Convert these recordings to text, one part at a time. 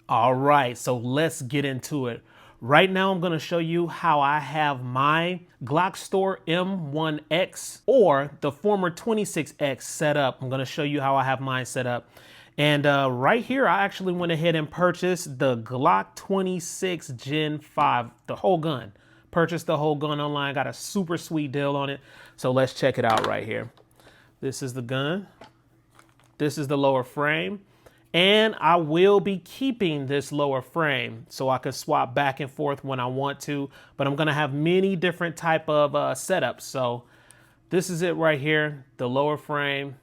All right, so let's get into it. Right now, I'm going to show you how I have my GlockStore M1X or the former 26X set up. I'm going to show you how I have mine set up. And right here, I actually went ahead and purchased the Glock 26 Gen 5, the whole gun. Purchased the whole gun online, got a super sweet deal on it. So let's check it out right here. This is the gun. This is the lower frame. And I will be keeping this lower frame so I can swap back and forth when I want to, but I'm gonna have many different type of setups. So this is it right here, the lower frame.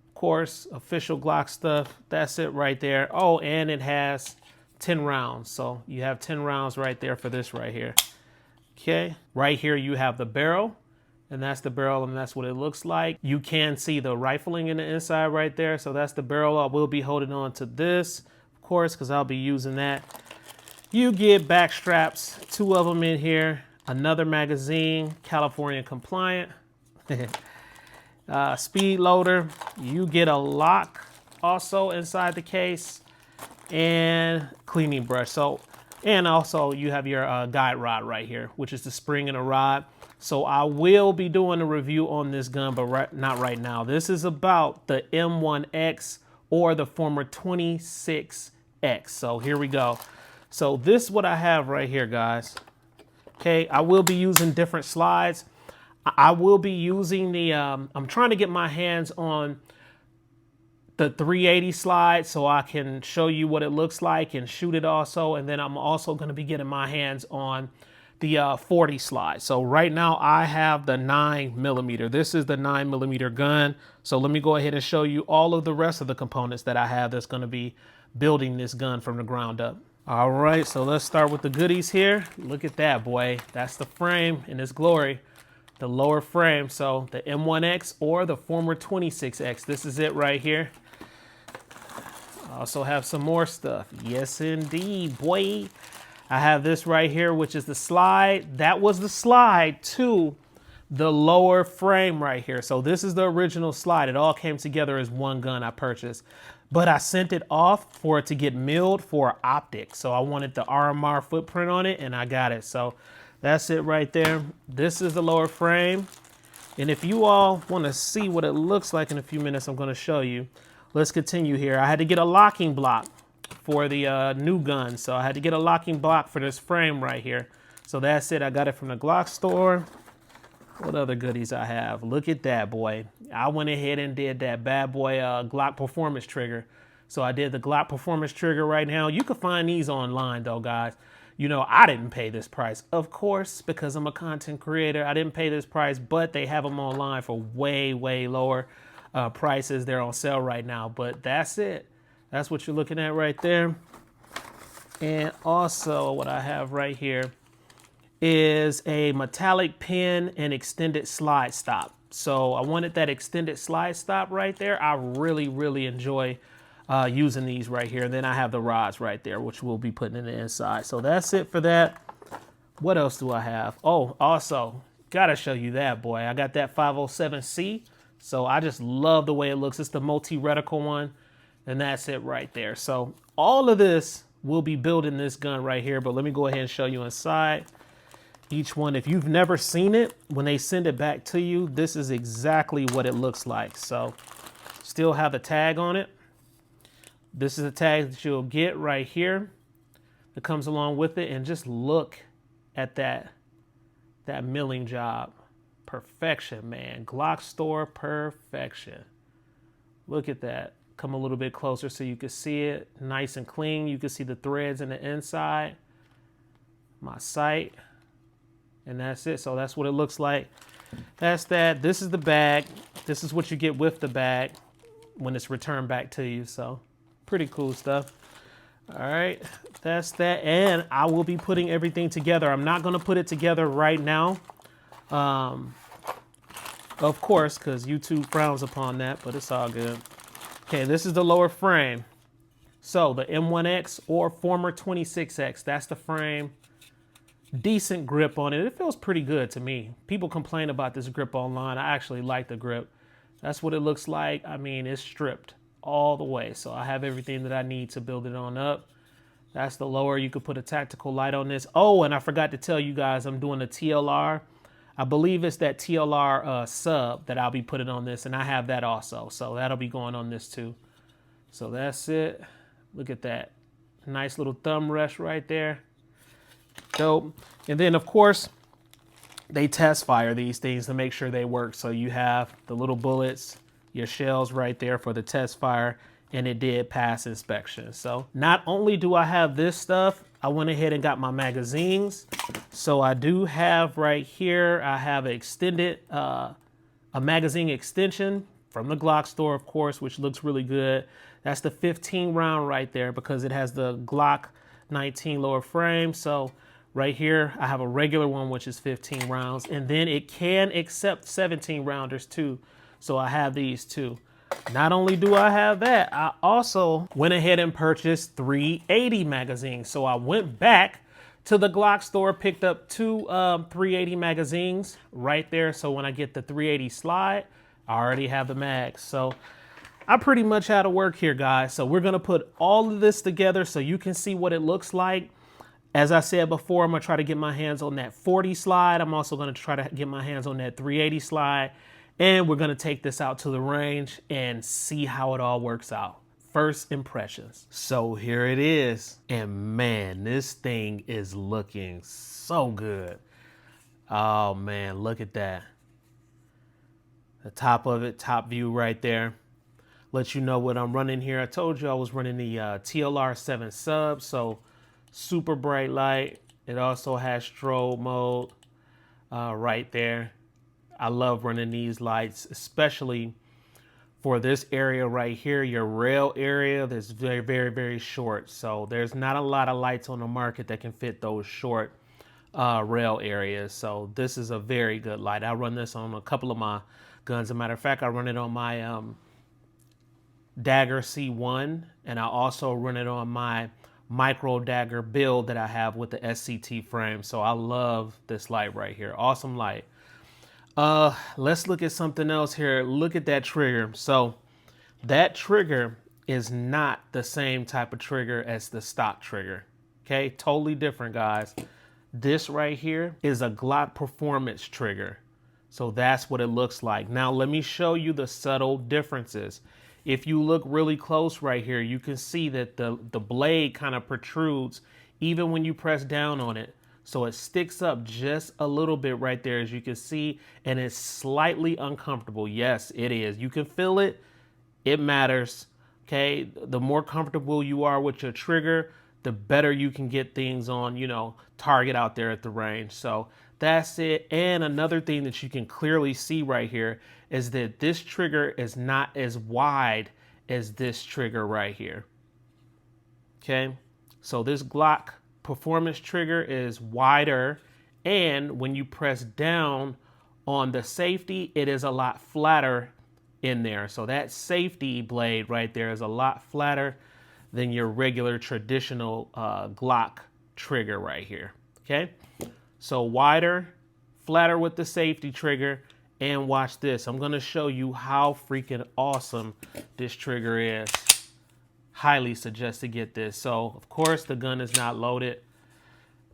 Of course, official Glock stuff, that's it right there. Oh, and it has 10 rounds. So you have 10 rounds right there for this right here. Okay, right here you have the barrel. And that's the barrel, and that's what it looks like. You can see the rifling in the inside right there. So that's the barrel. I will be holding on to this, of course, because I'll be using that. You get back straps, 2 of them in here. Another magazine, California compliant. Speed loader. You get a lock also inside the case, and cleaning brush. So, and also you have your guide rod right here, which is the spring and a rod. So I will be doing a review on this gun, but not right now. This is about the M1X or the former 26X. So here we go. So this is what I have right here, guys. Okay, I will be using different slides. I will be using the, I'm trying to get my hands on the 380 slide so I can show you what it looks like and shoot it also. And then I'm also going to be getting my hands on the 40 slide. So right now I have the 9mm. This is the 9mm gun. So let me go ahead and show you all of the rest of the components that I have that's going to be building this gun from the ground up. All right, so let's start with the goodies here. Look at that, boy. That's the frame in its glory, the lower frame. So the M1X or the former 26X. This is it right here. I also have some more stuff. Yes, indeed, boy. I have this right here, which is the slide. That was the slide to the lower frame right here. So this is the original slide. It all came together as one gun I purchased, but I sent it off for it to get milled for optics. So I wanted the RMR footprint on it, and I got it. So that's it right there. This is the lower frame. And if you all want to see what it looks like in a few minutes, I'm going to show you. Let's continue here. I had to get a locking block for the new gun. So I had to get a locking block for this frame right here. So that's it. I got it from the Glock store. What other goodies I have? Look at that, boy. I went ahead and did that bad boy Glock performance trigger. So I did the Glock performance trigger right now. You can find these online though, guys. You know, I didn't pay this price, of course, because I'm a content creator. I didn't pay this price, but they have them online for way, way lower prices. They're on sale right now, but that's it. That's what you're looking at right there. And also what I have right here is a metallic pin and extended slide stop. So I wanted that extended slide stop right there. I really, really enjoy using these right here. And then I have the rods right there, which we'll be putting in the inside. So that's it for that. What else do I have? Oh, also, gotta show you that, boy. I got that 507C. So I just love the way it looks. It's the multi-reticle one. And that's it right there. So all of this will be building this gun right here, but let me go ahead and show you inside each one. If you've never seen it, when they send it back to you, this is exactly what it looks like. So still have the tag on it. This is the tag that you'll get right here that comes along with it. And just look at that milling job. Perfection, man. GlockStore perfection. Look at that. Come a little bit closer so you can see it nice and clean. You can see the threads in the inside, my sight, and that's it. So that's what it looks like. That's that. This is the bag. This is what you get with the bag when it's returned back to you. So pretty cool stuff. All right, that's that. And I will be putting everything together. I'm not going to put it together right now. Of course, because YouTube frowns upon that, but it's all good. Okay, this is the lower frame. So the M1X or former 26X, that's the frame. Decent grip on it. It feels pretty good to me. People complain about this grip online. I actually like the grip. That's what it looks like. I mean, it's stripped all the way. So I have everything that I need to build it on up. That's the lower. You could put a tactical light on this. Oh, and I forgot to tell you guys, I'm doing a TLR. I believe it's that TLR sub that I'll be putting on this, and I have that also. So that'll be going on this too. So that's it. Look at that. Nice little thumb rest right there. Dope. And then, of course, they test fire these things to make sure they work. So you have the little bullets, your shells right there for the test fire, and it did pass inspection. So not only do I have this stuff, I went ahead and got my magazines. So I do have right here, I have an extended, a magazine extension from the Glock store, of course, which looks really good. That's the 15 round right there because it has the Glock 19 lower frame. So right here, I have a regular one, which is 15 rounds, and then it can accept 17 rounders too. So I have these too. Not only do I have that, I also went ahead and purchased 380 magazines. So I went back to the Glock store, picked up two 380 magazines right there. So when I get the 380 slide, I already have the mags. So I pretty much had to work here, guys. So we're gonna put all of this together so you can see what it looks like. As I said before, I'm gonna try to get my hands on that 40 slide. I'm also gonna try to get my hands on that 380 slide. And we're gonna take this out to the range and see how it all works out. First impressions. So here it is. And man, this thing is looking so good. Oh man, look at that. The top of it, top view right there. Let you know what I'm running here. I told you I was running the TLR 7 sub, so super bright light. It also has strobe mode right there. I love running these lights, especially for this area right here, your rail area that's very, very, very short. So there's not a lot of lights on the market that can fit those short rail areas. So this is a very good light. I run this on a couple of my guns. As a matter of fact, I run it on my Dagger C1, and I also run it on my micro dagger build that I have with the SCT frame. So I love this light right here. Awesome light. Let's look at something else here. Look at that trigger. So that trigger is not the same type of trigger as the stock trigger. Okay, totally different, guys. This right here is a Glock performance trigger. So that's what it looks like. Now let me show you the subtle differences. If you look really close right here, you can see that the blade kind of protrudes even when you press down on it. So it sticks up just a little bit right there, as you can see, and it's slightly uncomfortable. Yes, it is. You can feel it. It matters. Okay. The more comfortable you are with your trigger, the better you can get things on, you know, target out there at the range. So that's it. And another thing that you can clearly see right here is that this trigger is not as wide as this trigger right here. Okay. So this Glock performance trigger is wider, and when you press down on the safety, it is a lot flatter in there. So that safety blade right there is a lot flatter than your regular traditional Glock trigger right here. Okay, so wider, flatter with the safety trigger, and watch this. I'm gonna show you how freaking awesome this trigger is. Highly suggest to get this. So of course the gun is not loaded.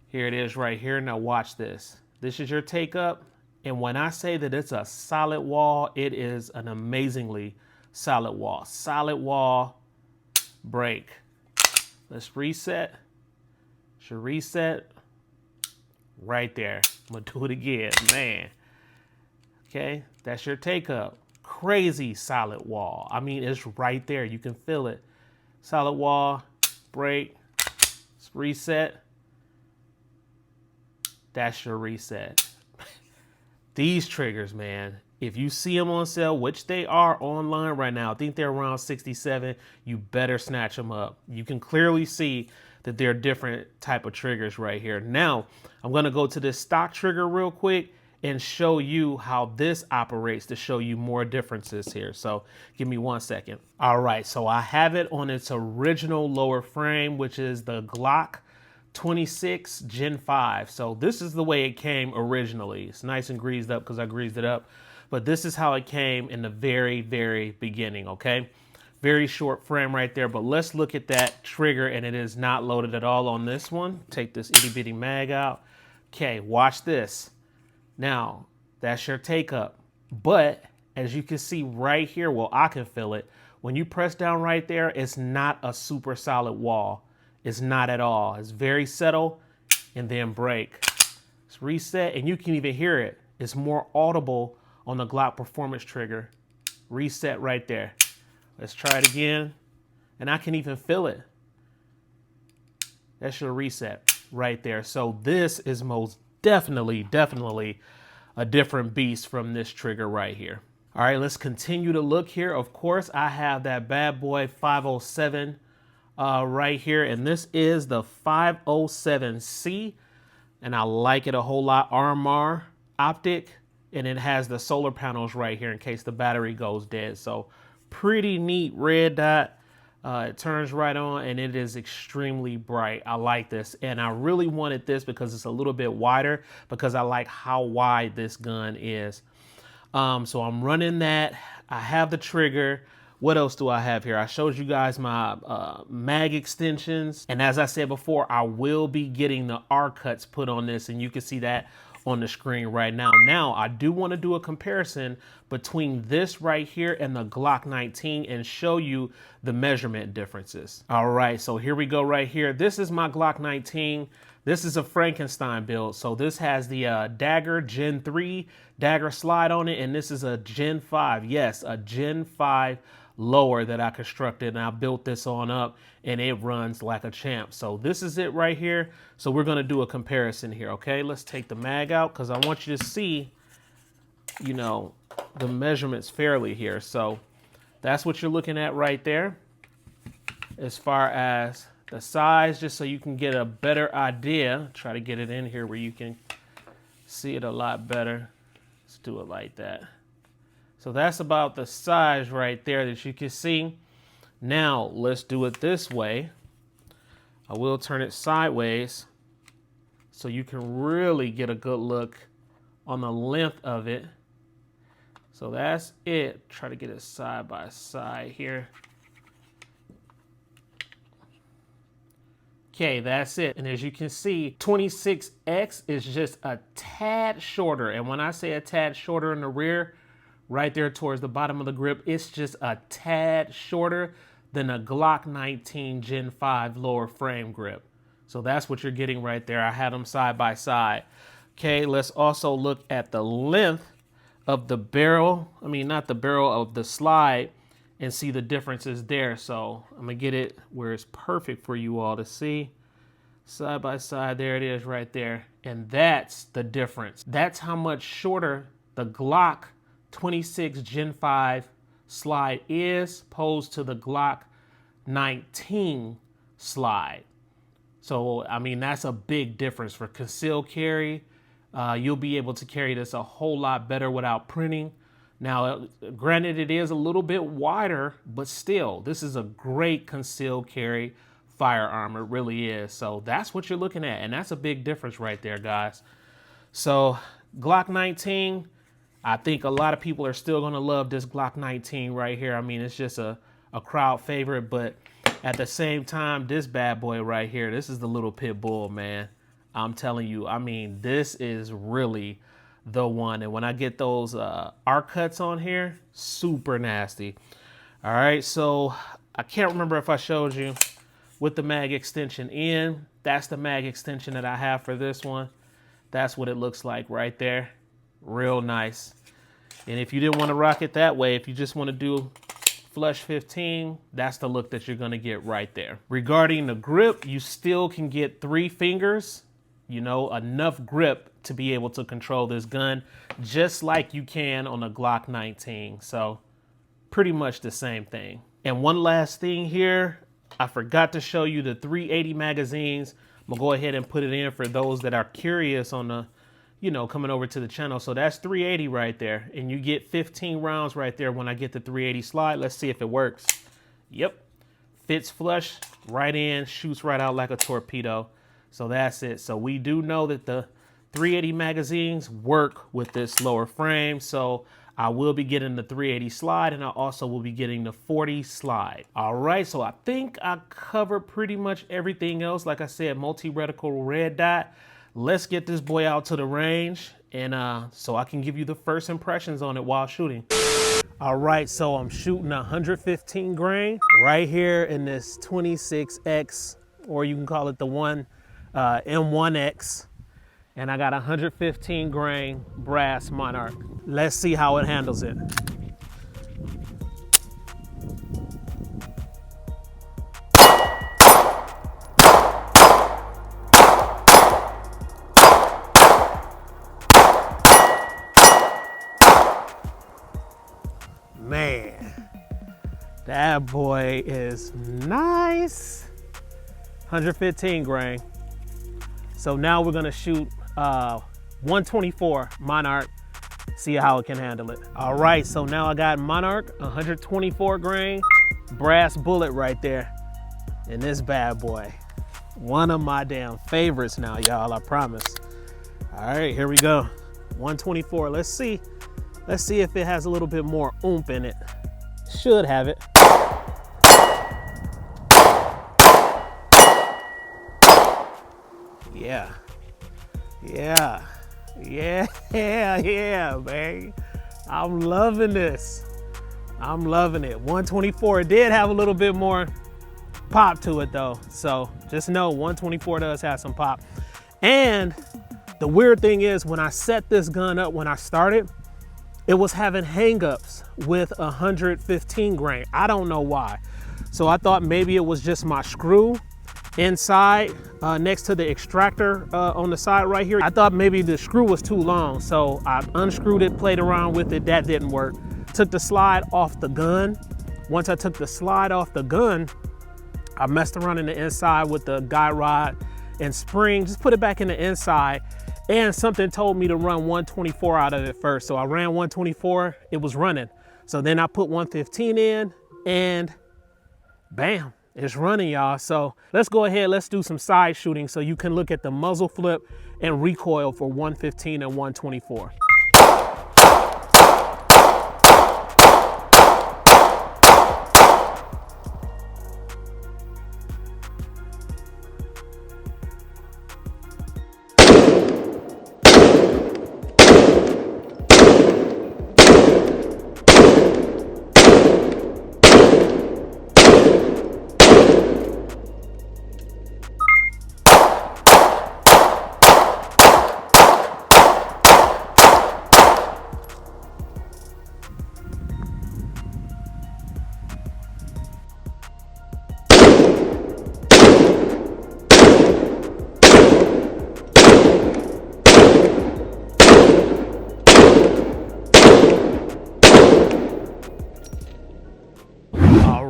Here it is right here. Now watch this. This is your take up. And when I say that it's a solid wall, it is an amazingly solid wall. Solid wall, break. Let's reset. Should reset right there. I'm gonna do it again, man. Okay, that's your take up. Crazy solid wall. I mean, it's right there. You can feel it. Solid wall, break, let's reset. That's your reset. These triggers, man, if you see them on sale, which they are online right now, I think they're around 67, you better snatch them up. You can clearly see that they're different type of triggers right here. Now, I'm gonna go to this stock trigger real quick and show you how this operates to show you more differences here. So give me 1 second. All right, so I have it on its original lower frame, which is the Glock 26 Gen 5. So this is the way it came originally. It's nice and greased up because I greased it up, but this is how it came in the very, very beginning, okay? Very short frame right there, but let's look at that trigger, and it is not loaded at all on this one. Take this itty bitty mag out. Okay, watch this. Now, that's your take up. But as you can see right here, well, I can feel it. When you press down right there, it's not a super solid wall. It's not at all. It's very settle and then break. It's reset, and you can even hear it. It's more audible on the Glock Performance trigger. Reset right there. Let's try it again. And I can even feel it. That's your reset right there. So this is most definitely a different beast from this trigger right here. All right, let's continue to look here. Of course, I have that bad boy 507 right here. And this is the 507C. And I like it a whole lot. RMR optic. And it has the solar panels right here in case the battery goes dead. So pretty neat red dot. It turns right on and it is extremely bright. I like this. And I really wanted this because it's a little bit wider, because I like how wide this gun is. So I'm running that. I have the trigger. What else do I have here? I showed you guys my mag extensions. And as I said before, I will be getting the R cuts put on this, and you can see that on the screen right now. Now, I do want to do a comparison between this right here and the Glock 19 and show you the measurement differences. All right, so here we go right here. This is my Glock 19. This is a Frankenstein build. So this has the Dagger Gen 3 Dagger slide on it, and this is a Gen 5. Yes, a Gen 5 lower that I constructed, and I built this on up, and it runs like a champ. So this is it right here. So we're gonna do a comparison here, okay? Let's take the mag out because I want you to see, you know, the measurements fairly here. So that's what you're looking at right there as far as the size, just so you can get a better idea. Try to get it in here where you can see it a lot better. Let's do it like that. So that's about the size right there that you can see. Now let's do it this way. I will turn it sideways so you can really get a good look on the length of it. So that's it. Try to get it side by side here. Okay, that's it. And as you can see, 26X is just a tad shorter. And when I say a tad shorter in the rear, right there towards the bottom of the grip, it's just a tad shorter than a Glock 19 Gen 5 lower frame grip. So that's what you're getting right there. I had them side by side. Okay, let's also look at the length of the barrel. I mean, not the barrel, of the slide, and see the differences there. So I'm gonna get it where it's perfect for you all to see. Side by side, there it is right there. And that's the difference. That's how much shorter the Glock 26 Gen 5 slide is opposed to the Glock 19 slide. So, I mean, that's a big difference for concealed carry. You'll be able to carry this a whole lot better without printing. Now, granted, it is a little bit wider, but still, this is a great concealed carry firearm. It really is. So that's what you're looking at. And that's a big difference right there, guys. So Glock 19, I think a lot of people are still going to love this Glock 19 right here. I mean, it's just a crowd favorite, but at the same time, this bad boy right here, this is the little pit bull, man. I'm telling you, I mean, this is really the one. And when I get those arc cuts on here, super nasty. All right, so I can't remember if I showed you with the mag extension in. That's the mag extension that I have for this one. That's what it looks like right there. Real nice. And if you didn't want to rock it that way, if you just want to do flush 15, that's the look that you're going to get right there. Regarding the grip, you still can get 3 fingers, you know, enough grip to be able to control this gun, just like you can on a Glock 19. So pretty much the same thing. And one last thing here, I forgot to show you the 380 magazines. I'm gonna go ahead and put it in for those that are curious on the, you know, coming over to the channel. So that's 380 right there. And you get 15 rounds right there when I get the 380 slide. Let's see if it works. Yep. Fits flush right in, shoots right out like a torpedo. So that's it. So we do know that the 380 magazines work with this lower frame. So I will be getting the 380 slide, and I also will be getting the 40 slide. All right, so I think I covered pretty much everything else. Like I said, multi-reticle red dot. Let's get this boy out to the range, and so I can give you the first impressions on it while shooting. All right, so I'm shooting 115 grain right here in this 26X, or you can call it the M1X. And I got 115 grain brass Monarch. Let's see how it handles it. Man, that boy is nice. 115 grain. So now we're gonna shoot 124 Monarch, see how it can handle it. All right, so now I got Monarch, 124 grain, brass bullet right there. And this bad boy, one of my damn favorites now, y'all, I promise. All right, here we go. 124, let's see if it has a little bit more oomph in it. Should have it. Yeah. Yeah, man. I'm loving this. I'm loving it. 124, it did have a little bit more pop to it though. So just know 124 does have some pop. And the weird thing is when I set this gun up, when I started, it was having hangups with 115 grain. I don't know why. So I thought maybe it was just my screw inside next to the extractor on the side right here. I thought maybe the screw was too long, so I unscrewed it, played around with it. That didn't work. Took the slide off the gun. Once I took the slide off the gun, I messed around in the inside with the guide rod and spring, just put it back in the inside, and something told me to run 124 out of it first. So I ran 124, it was running. So then I put 115 in, and bam, it's running, y'all. So let's go ahead, let's do some side shooting so you can look at the muzzle flip and recoil for 115 and 124.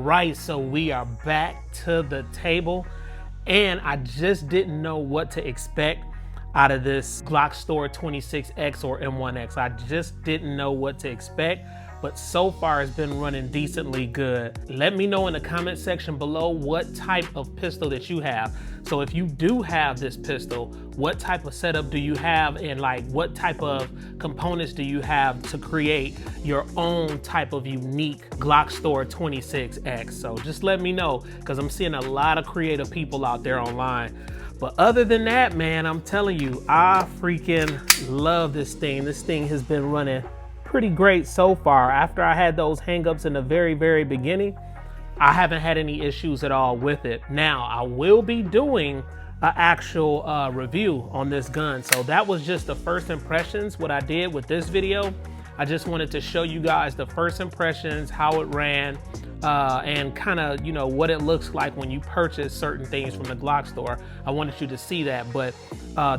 Right, so we are back to the table, and I just didn't know what to expect out of this GlockStore 26X or M1X. I just didn't know what to expect, but so far it's been running decently good. Let me know in the comment section below what type of pistol that you have. So if you do have this pistol, what type of setup do you have, and like what type of components do you have to create your own type of unique GlockStore 26X? So just let me know, because I'm seeing a lot of creative people out there online. But other than that, man, I'm telling you, I freaking love this thing. This thing has been running pretty great so far. After I had those hangups in the very beginning, I haven't had any issues at all with it. Now, I will be doing an actual review on this gun. So that was just the first impressions, what I did with this video. I just wanted to show you guys the first impressions, how it ran, and kind of, you know, what it looks like when you purchase certain things from the GlockStore. I wanted you to see that, but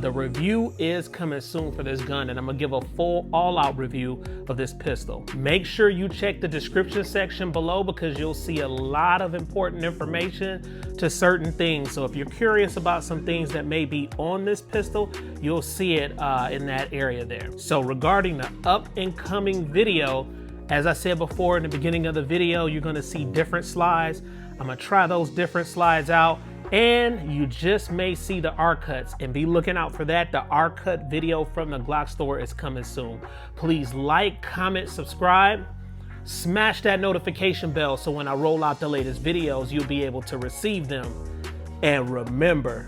the review is coming soon for this gun, and I'm gonna give a full all-out review of this pistol. Make sure you check the description section below, because you'll see a lot of important information to certain things. So if you're curious about some things that may be on this pistol, you'll see it in that area there. So regarding the up and coming video, as I said before in the beginning of the video, you're gonna see different slides. I'm gonna try those different slides out, And you just may see the R cuts, and be looking out for that. The R cut video from the Glock store is coming soon. Please like, comment, subscribe, smash that notification bell so when I roll out the latest videos, you'll be able to receive them. And remember,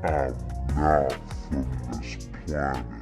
I'm not from this planet.